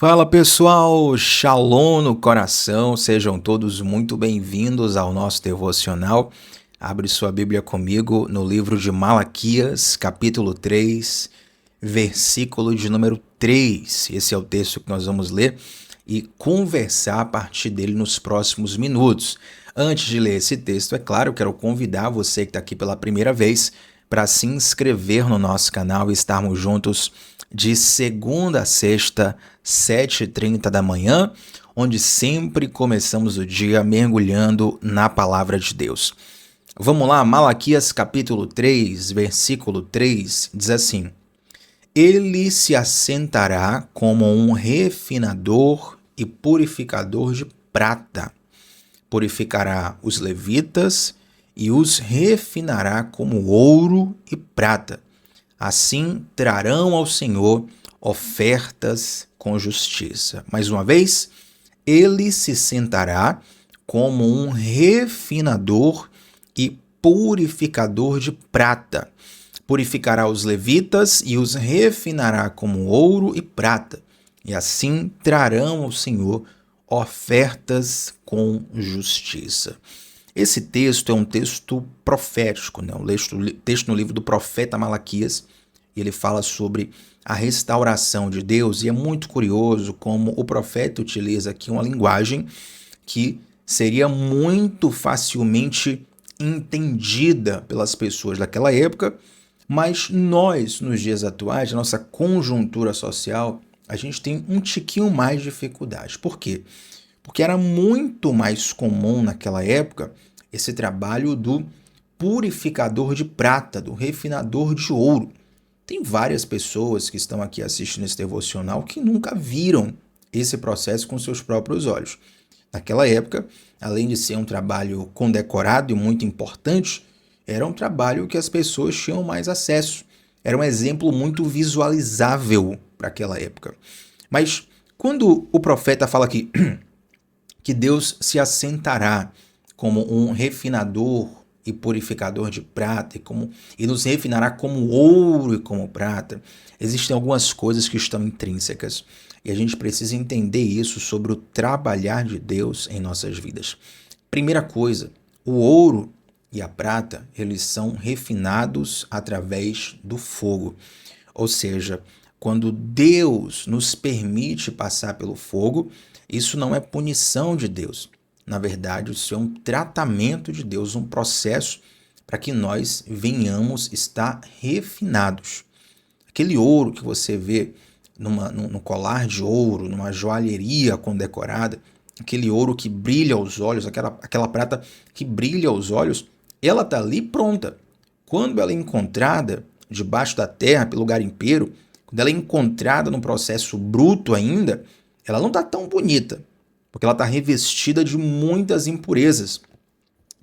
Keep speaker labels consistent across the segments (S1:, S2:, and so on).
S1: Fala pessoal, Shalom no coração, sejam todos muito bem-vindos ao nosso devocional. Abre sua Bíblia comigo no livro de Malaquias, capítulo 3, versículo de número 3. Esse é o texto que nós vamos ler e conversar a partir dele nos próximos minutos. Antes de ler esse texto, é claro, eu quero convidar você que está aqui pela primeira vez para se inscrever no nosso canal e estarmos juntos de segunda a sexta, 7h30 da manhã, onde sempre começamos o dia mergulhando na palavra de Deus. Vamos lá, Malaquias capítulo 3, versículo 3, diz assim: Ele se assentará como um refinador e purificador de prata. Purificará os levitas e os refinará como ouro e prata. Assim trarão ao Senhor ofertas com justiça. Mais uma vez, ele se sentará como um refinador e purificador de prata. Purificará os levitas e os refinará como ouro e prata. E assim trarão ao Senhor ofertas com justiça. Esse texto é um texto profético, né? Um texto no livro do profeta Malaquias. Ele fala sobre a restauração de Deus e é muito curioso como o profeta utiliza aqui uma linguagem que seria muito facilmente entendida pelas pessoas daquela época, mas nós, nos dias atuais, na nossa conjuntura social, a gente tem um tiquinho mais de dificuldade. Por quê? Porque era muito mais comum naquela época esse trabalho do purificador de prata, do refinador de ouro. Tem várias pessoas que estão aqui assistindo esse devocional que nunca viram esse processo com seus próprios olhos. Naquela época, além de ser um trabalho condecorado e muito importante, era um trabalho que as pessoas tinham mais acesso. Era um exemplo muito visualizável para aquela época. Mas quando o profeta fala aqui que Deus se assentará como um refinador e purificador de prata e nos refinará como ouro e como prata, existem algumas coisas que estão intrínsecas e a gente precisa entender isso sobre o trabalhar de Deus em nossas vidas. Primeira coisa, o ouro e a prata, eles são refinados através do fogo. Ou seja, quando Deus nos permite passar pelo fogo, isso não é punição de Deus. Na verdade, isso é um tratamento de Deus, um processo para que nós venhamos estar refinados. Aquele ouro que você vê no colar de ouro, numa joalheria condecorada, aquele ouro que brilha aos olhos, aquela prata que brilha aos olhos, ela está ali pronta. Quando ela é encontrada debaixo da terra, pelo garimpeiro, quando ela é encontrada num processo bruto ainda, ela não está tão bonita, porque ela está revestida de muitas impurezas.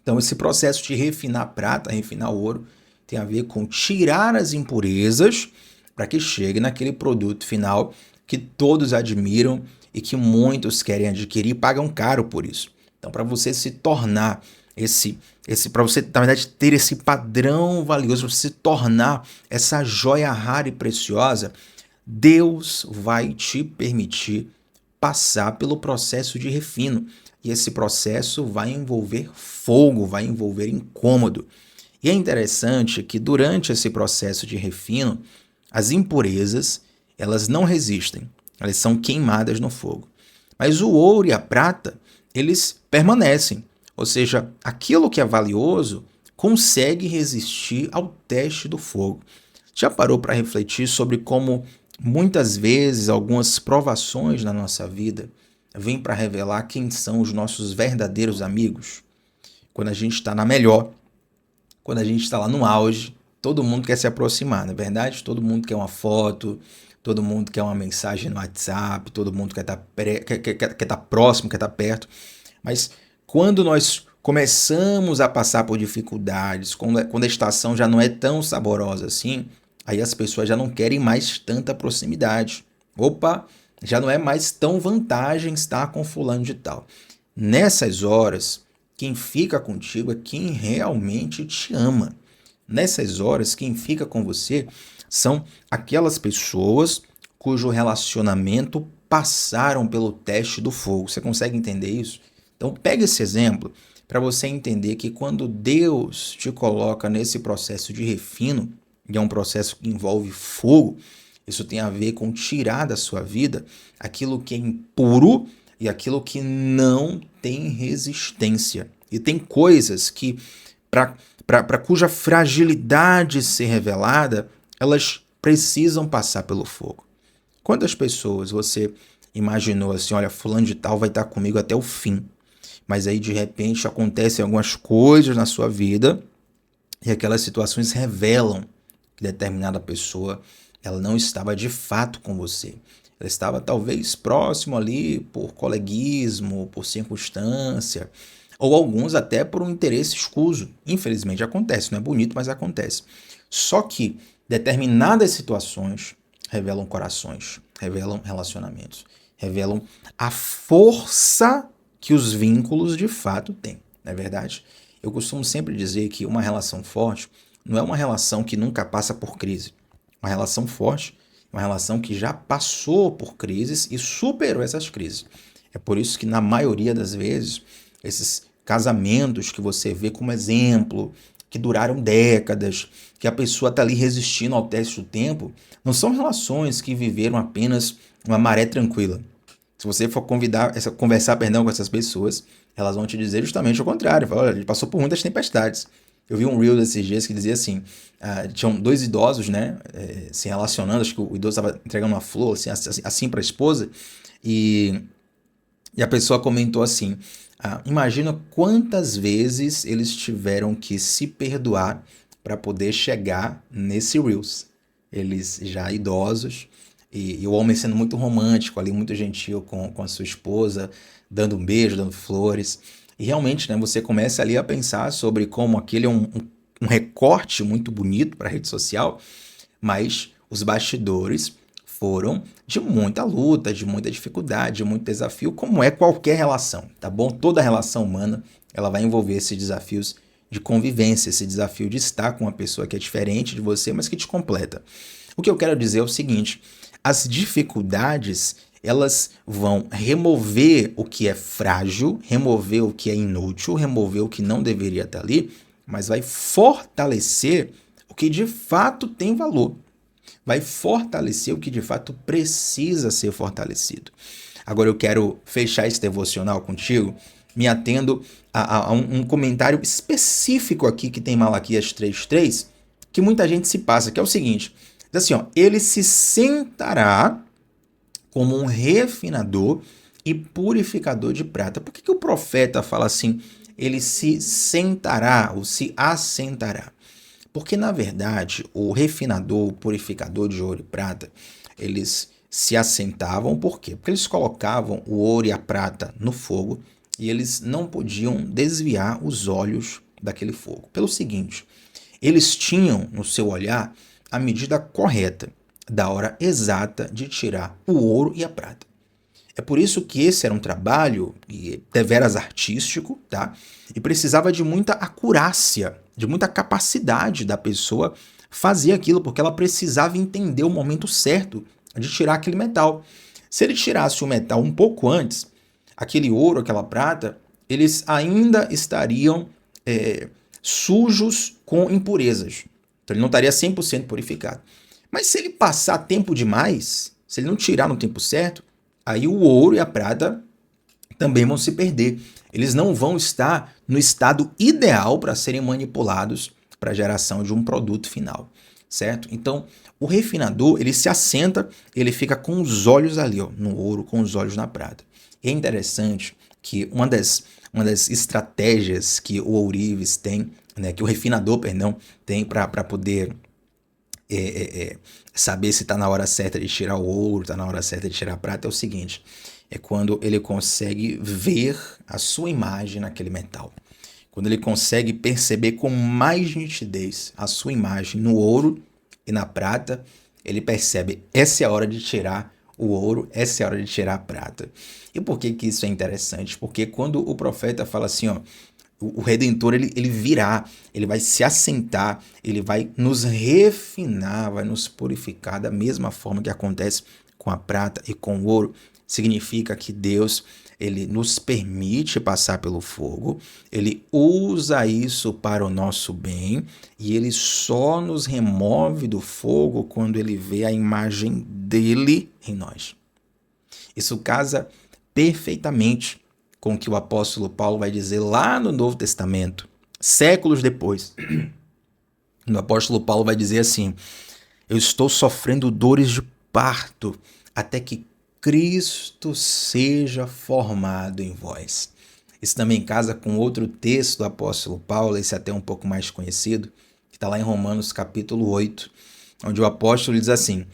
S1: Então, esse processo de refinar prata, refinar ouro, tem a ver com tirar as impurezas para que chegue naquele produto final que todos admiram e que muitos querem adquirir e pagam caro por isso. Então, para você se tornar para você, na verdade, ter esse padrão valioso, para você se tornar essa joia rara e preciosa, Deus vai te permitir passar pelo processo de refino. E esse processo vai envolver fogo, vai envolver incômodo. E é interessante que durante esse processo de refino, as impurezas, elas não resistem, elas são queimadas no fogo. Mas o ouro e a prata, eles permanecem. Ou seja, aquilo que é valioso consegue resistir ao teste do fogo. Já parou para refletir sobre como muitas vezes algumas provações na nossa vida vêm para revelar quem são os nossos verdadeiros amigos? Quando a gente está na melhor, quando a gente está lá no auge, todo mundo quer se aproximar, não é verdade? Todo mundo quer uma foto, todo mundo quer uma mensagem no WhatsApp, todo mundo quer estar próximo, quer estar perto. Mas quando nós começamos a passar por dificuldades, quando a estação já não é tão saborosa assim, aí as pessoas já não querem mais tanta proximidade. Opa, já não é mais tão vantagem estar com fulano de tal. Nessas horas, quem fica contigo é quem realmente te ama. Nessas horas, quem fica com você são aquelas pessoas cujo relacionamento passaram pelo teste do fogo. Você consegue entender isso? Então pega esse exemplo para você entender que quando Deus te coloca nesse processo de refino, que é um processo que envolve fogo, isso tem a ver com tirar da sua vida aquilo que é impuro e aquilo que não tem resistência. E tem coisas que, para cuja fragilidade ser revelada, elas precisam passar pelo fogo. Quantas pessoas você imaginou assim, olha, fulano de tal vai estar comigo até o fim, mas aí de repente acontecem algumas coisas na sua vida e aquelas situações revelam que determinada pessoa ela não estava de fato com você. Ela estava talvez próximo ali por coleguismo, por circunstância, ou alguns até por um interesse escuso. Infelizmente acontece, não é bonito, mas acontece. Só que determinadas situações revelam corações, revelam relacionamentos, revelam a força que os vínculos de fato têm, não é verdade? Eu costumo sempre dizer que uma relação forte não é uma relação que nunca passa por crise. Uma relação forte, uma relação que já passou por crises e superou essas crises. É por isso que, na maioria das vezes, esses casamentos que você vê como exemplo, que duraram décadas, que a pessoa está ali resistindo ao teste do tempo, não são relações que viveram apenas uma maré tranquila. Se você for conversar com essas pessoas, elas vão te dizer justamente o contrário. Olha, ele passou por muitas tempestades. Eu vi um reel desses dias que dizia assim, tinham dois idosos, né, se relacionando, acho que o idoso estava entregando uma flor, assim para a esposa, e a pessoa comentou assim, imagina quantas vezes eles tiveram que se perdoar para poder chegar nesse reels. Eles já idosos, e o homem sendo muito romântico ali, muito gentil com a sua esposa, dando um beijo, dando flores. E realmente, né, você começa ali a pensar sobre como aquele é um recorte muito bonito para a rede social, mas os bastidores foram de muita luta, de muita dificuldade, de muito desafio, como é qualquer relação, tá bom? Toda relação humana, ela vai envolver esses desafios de convivência, esse desafio de estar com uma pessoa que é diferente de você, mas que te completa. O que eu quero dizer é o seguinte, as dificuldades, elas vão remover o que é frágil, remover o que é inútil, remover o que não deveria estar ali, mas vai fortalecer o que de fato tem valor. Vai fortalecer o que de fato precisa ser fortalecido. Agora eu quero fechar esse devocional contigo, me atendo a um comentário específico aqui que tem em Malaquias 3:3, que muita gente se passa, que é o seguinte, diz assim, ó, ele se sentará como um refinador e purificador de prata. Por que o profeta fala assim, ele se sentará ou se assentará? Porque, na verdade, o refinador, o purificador de ouro e prata, eles se assentavam, por quê? Porque eles colocavam o ouro e a prata no fogo e eles não podiam desviar os olhos daquele fogo. Pelo seguinte, eles tinham no seu olhar a medida correta, da hora exata de tirar o ouro e a prata. É por isso que esse era um trabalho deveras artístico, tá? E precisava de muita acurácia, de muita capacidade da pessoa fazer aquilo, porque ela precisava entender o momento certo de tirar aquele metal. Se ele tirasse o metal um pouco antes, aquele ouro, aquela prata, eles ainda estariam sujos com impurezas. Então ele não estaria 100% purificado. Mas se ele passar tempo demais, se ele não tirar no tempo certo, aí o ouro e a prata também vão se perder. Eles não vão estar no estado ideal para serem manipulados para a geração de um produto final, certo? Então, o refinador, ele se assenta, ele fica com os olhos ali, ó, no ouro, com os olhos na prata. E é interessante que uma das estratégias que o ourives tem, né, que o refinador, perdão, tem para poder saber se está na hora certa de tirar o ouro, está na hora certa de tirar a prata, é o seguinte, é quando ele consegue ver a sua imagem naquele metal. Quando ele consegue perceber com mais nitidez a sua imagem no ouro e na prata, ele percebe, essa é a hora de tirar o ouro, essa é a hora de tirar a prata. E por que isso é interessante? Porque quando o profeta fala assim, ó, o Redentor ele virá, ele vai se assentar, ele vai nos refinar, vai nos purificar da mesma forma que acontece com a prata e com o ouro. significa que Deus, ele nos permite passar pelo fogo, ele usa isso para o nosso bem e ele só nos remove do fogo quando ele vê a imagem dele em nós. Isso casa perfeitamente com o que o apóstolo Paulo vai dizer lá no Novo Testamento, séculos depois. O apóstolo Paulo vai dizer assim: eu estou sofrendo dores de parto até que Cristo seja formado em vós. Isso também casa com outro texto do apóstolo Paulo, esse até um pouco mais conhecido, que está lá em Romanos capítulo 8, onde o apóstolo diz assim: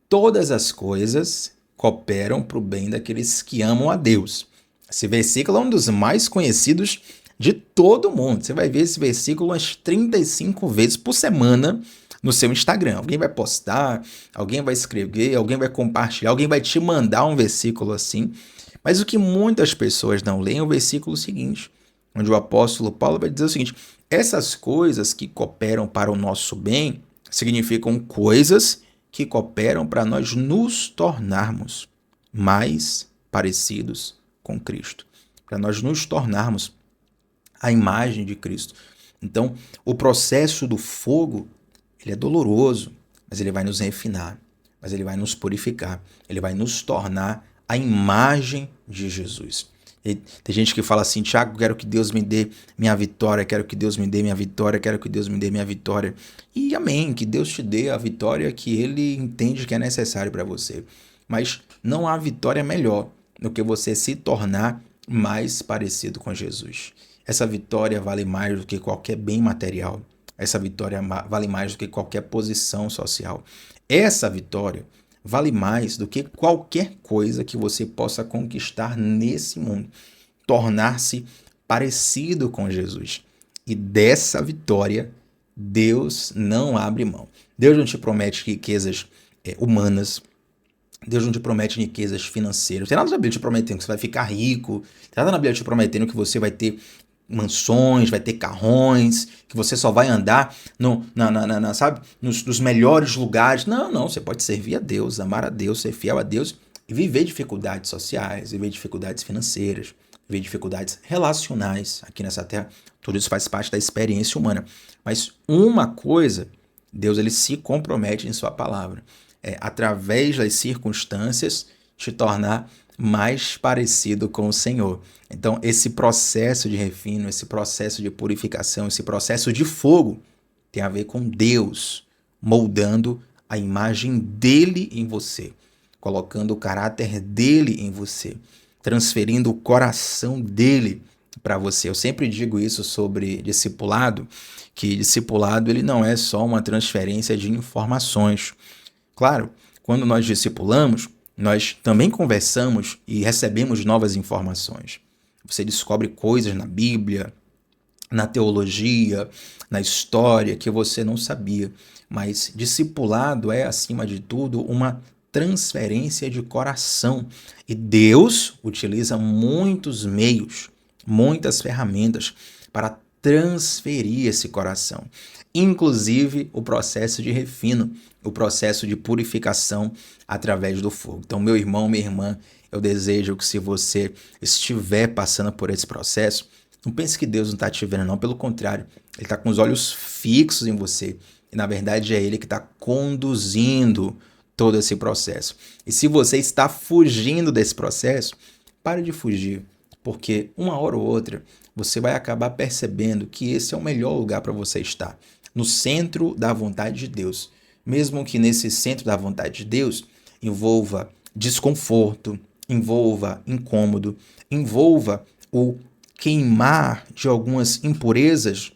S1: todas as coisas cooperam para o bem daqueles que amam a Deus. Esse versículo é um dos mais conhecidos de todo mundo. Você vai ver esse versículo umas 35 vezes por semana no seu Instagram. Alguém vai postar, alguém vai escrever, alguém vai compartilhar, alguém vai te mandar um versículo assim. Mas o que muitas pessoas não leem é o versículo seguinte, onde o apóstolo Paulo vai dizer o seguinte: essas coisas que cooperam para o nosso bem significam coisas que cooperam para nós nos tornarmos mais parecidos com Cristo, para nós nos tornarmos a imagem de Cristo. Então, o processo do fogo, ele é doloroso, mas ele vai nos refinar, mas ele vai nos purificar, ele vai nos tornar a imagem de Jesus. E tem gente que fala assim: Tiago, quero que Deus me dê minha vitória, quero que Deus me dê minha vitória, quero que Deus me dê minha vitória. E amém, que Deus te dê a vitória que Ele entende que é necessário para você. Mas não há vitória melhor do que você se tornar mais parecido com Jesus. Essa vitória vale mais do que qualquer bem material. Essa vitória vale mais do que qualquer posição social. Essa vitória vale mais do que qualquer coisa que você possa conquistar nesse mundo. Tornar-se parecido com Jesus. E dessa vitória, Deus não abre mão. Deus não te promete riquezas humanas. Deus não te promete riquezas financeiras. Não tem nada na Bíblia te prometendo que você vai ficar rico. Não tem nada na Bíblia te prometendo que você vai ter mansões, vai ter carrões, que você só vai andar sabe, nos melhores lugares. Não, você pode servir a Deus, amar a Deus, ser fiel a Deus e viver dificuldades sociais, viver dificuldades financeiras, viver dificuldades relacionais aqui nessa terra. Tudo isso faz parte da experiência humana. Mas uma coisa, Deus ele se compromete em sua palavra, através das circunstâncias, te tornar mais parecido com o Senhor. Então, esse processo de refino, esse processo de purificação, esse processo de fogo tem a ver com Deus moldando a imagem dele em você, colocando o caráter dele em você, transferindo o coração dele para você. Eu sempre digo isso sobre discipulado, que discipulado ele não é só uma transferência de informações. Claro, quando nós discipulamos, nós também conversamos e recebemos novas informações. Você descobre coisas na Bíblia, na teologia, na história que você não sabia. Mas discipulado é, acima de tudo, uma transferência de coração. E Deus utiliza muitos meios, muitas ferramentas para transferir esse coração. Inclusive o processo de refino, o processo de purificação através do fogo. Então, meu irmão, minha irmã, eu desejo que se você estiver passando por esse processo, não pense que Deus não está te vendo, não. Pelo contrário, Ele está com os olhos fixos em você. E, na verdade, é Ele que está conduzindo todo esse processo. E se você está fugindo desse processo, pare de fugir. Porque uma hora ou outra, você vai acabar percebendo que esse é o melhor lugar para você estar. No centro da vontade de Deus. Mesmo que nesse centro da vontade de Deus envolva desconforto, envolva incômodo, envolva o queimar de algumas impurezas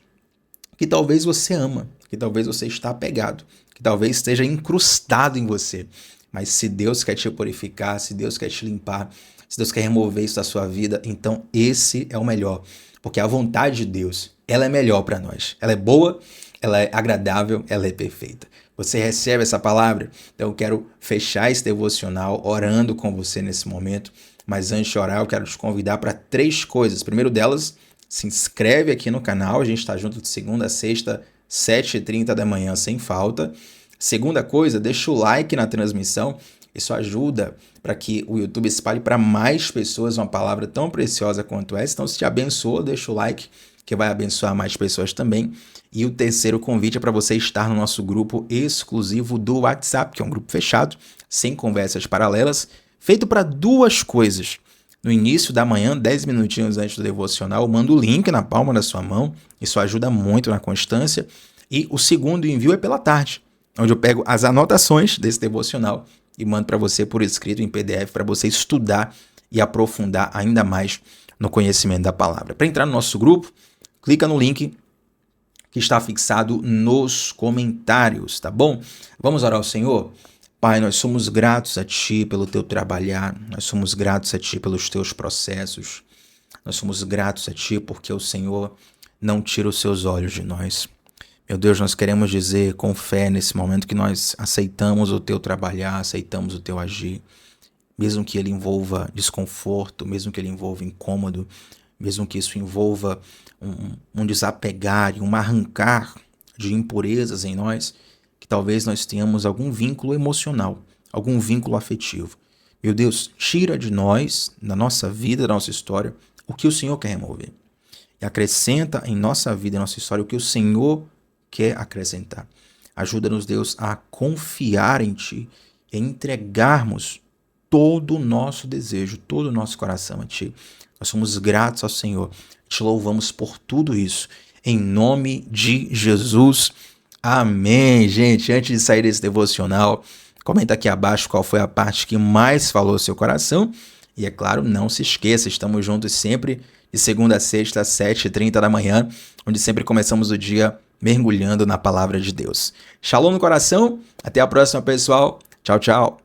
S1: que talvez você ama, que talvez você está apegado, que talvez esteja incrustado em você. Mas se Deus quer te purificar, se Deus quer te limpar, se Deus quer remover isso da sua vida, então esse é o melhor. Porque a vontade de Deus, ela é melhor para nós. Ela é boa, ela é agradável, ela é perfeita. Você recebe essa palavra? Então eu quero fechar esse devocional orando com você nesse momento. Mas antes de orar, eu quero te convidar para 3 coisas. Primeiro delas, se inscreve aqui no canal. A gente está junto de segunda a sexta, 7h30 da manhã, sem falta. Segunda coisa, deixa o like na transmissão Isso ajuda para que o YouTube espalhe para mais pessoas uma palavra tão preciosa quanto essa. Então, se te abençoa, deixa o like, que vai abençoar mais pessoas também. E o terceiro convite é para você estar no nosso grupo exclusivo do WhatsApp, que é um grupo fechado, sem conversas paralelas, feito para duas coisas. No início da manhã, 10 minutinhos antes do devocional, eu mando o link na palma da sua mão. Isso ajuda muito na constância. E o segundo envio é pela tarde, onde eu pego as anotações desse devocional e mando para você por escrito em PDF para você estudar e aprofundar ainda mais no conhecimento da palavra. Para entrar no nosso grupo, clica no link que está fixado nos comentários, tá bom? Vamos orar ao Senhor? Pai, nós somos gratos a Ti pelo Teu trabalhar, nós somos gratos a Ti pelos Teus processos, nós somos gratos a Ti porque o Senhor não tira os Seus olhos de nós. Meu Deus, nós queremos dizer com fé nesse momento que nós aceitamos o Teu trabalhar, aceitamos o Teu agir, mesmo que ele envolva desconforto, mesmo que ele envolva incômodo, mesmo que isso envolva um desapegar e um arrancar de impurezas em nós, que talvez nós tenhamos algum vínculo emocional, algum vínculo afetivo. Meu Deus, tira de nós, da nossa vida, da nossa história, o que o Senhor quer remover. E acrescenta em nossa vida, em nossa história, o que o Senhor quer acrescentar. Ajuda-nos, Deus, a confiar em Ti e a entregarmos todo o nosso desejo, todo o nosso coração a Ti. Nós somos gratos ao Senhor. Te louvamos por tudo isso. Em nome de Jesus. Amém, gente. Antes de sair desse devocional, comenta aqui abaixo qual foi a parte que mais falou ao seu coração. E, é claro, não se esqueça, estamos juntos sempre de segunda a sexta, às 7h30 da manhã, onde sempre começamos o dia mergulhando na palavra de Deus. Shalom no coração. Até a próxima, pessoal. Tchau, tchau.